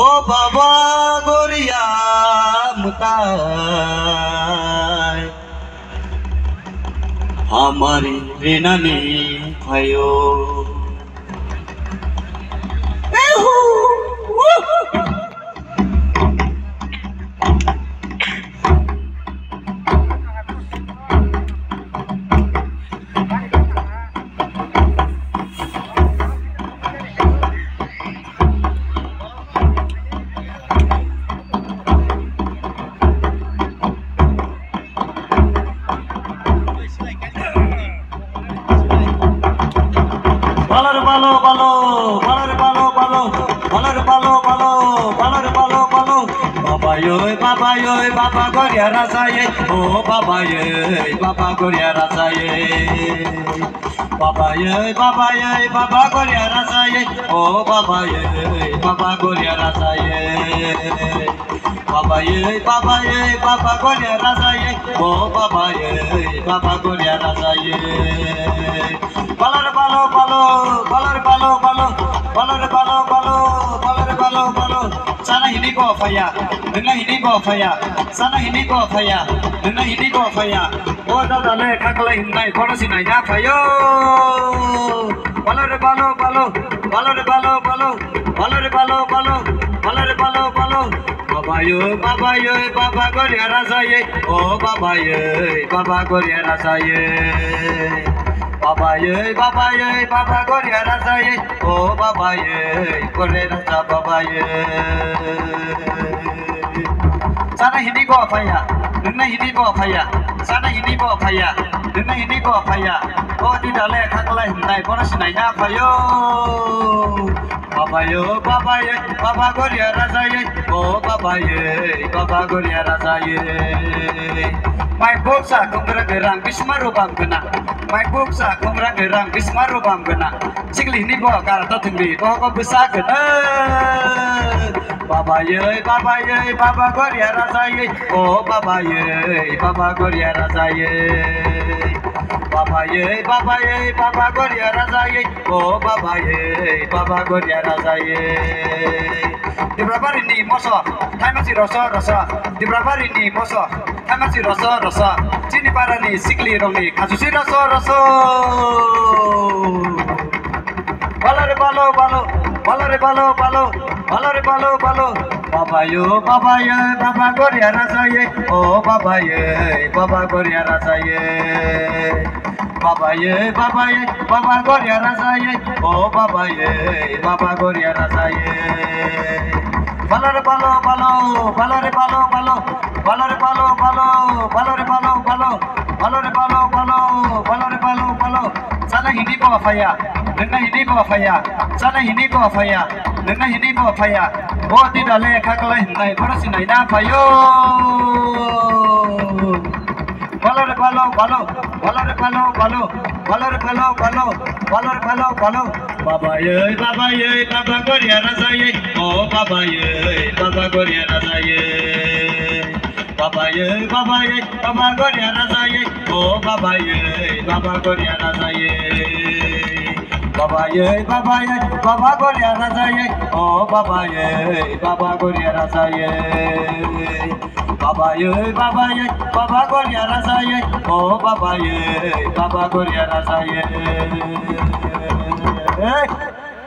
ও বাবা গরিয়া মুতায় हमारी ऋणानी भयो balar balo balo balar balo balo balar balo balo balar balo balo baba yoy baba goria rasaye oh baba goria rasaye baba goria rasaye oh baba goria rasaye baba goria rasaye oh baba goria rasaye balar balo balo balar balo balo balar balo balo balar balo balo sana hindi ko faya dengan hindi ko faya sana hindi ko faya dengan hindi ko faya oh dale kakala hindai kono sinai na fayo balar balo balo balar balo balo balar balo balo balar balo balo baba goria rasaye oh baba goria rasaye baba goria rasaye oh baba goria rasa baba sana hindi ko faya dengan hindi ko faya sana hindi ko faya dengan hindi ko faya oh di dale kakala hindai kono sinai na fayo baba goria rasaye oh baba goria rasaye mai boksa kumra gerang bismarubam kena mai boksa kumra gerang bismarubam kena sikli ni bo karata thingbi bo ko bisa kena baba goria rasaye oh baba goria rasaye baba goria rasaye oh baba goria rasaye di berapa ini moso hai masih rasa di berapa ini moso hai masih rasa sini para ni sikli rongi kasus rasa balar balo balo balar balo balo balar balo balo baba goria rasaye oh baba goria rasaye baba goria rasaye oh baba goria rasaye balar balo balo balar balo balo balar balo balo balar balo balo balar balo balo balar balo balo sana hindi ko faya dengan hindi ko faya sana hindi ko faya dengan hindi ko faya oh di dale kakala hindai kono sinai na fayo balar balo balo balar balo balo balar balo balo balar balo balo baba goria rasaye oh baba goria rasaye baba goria rasaye oh baba goria rasaye baba goria rasaye oh baba goria rasaye baba goria rasaye oh baba goria rasaye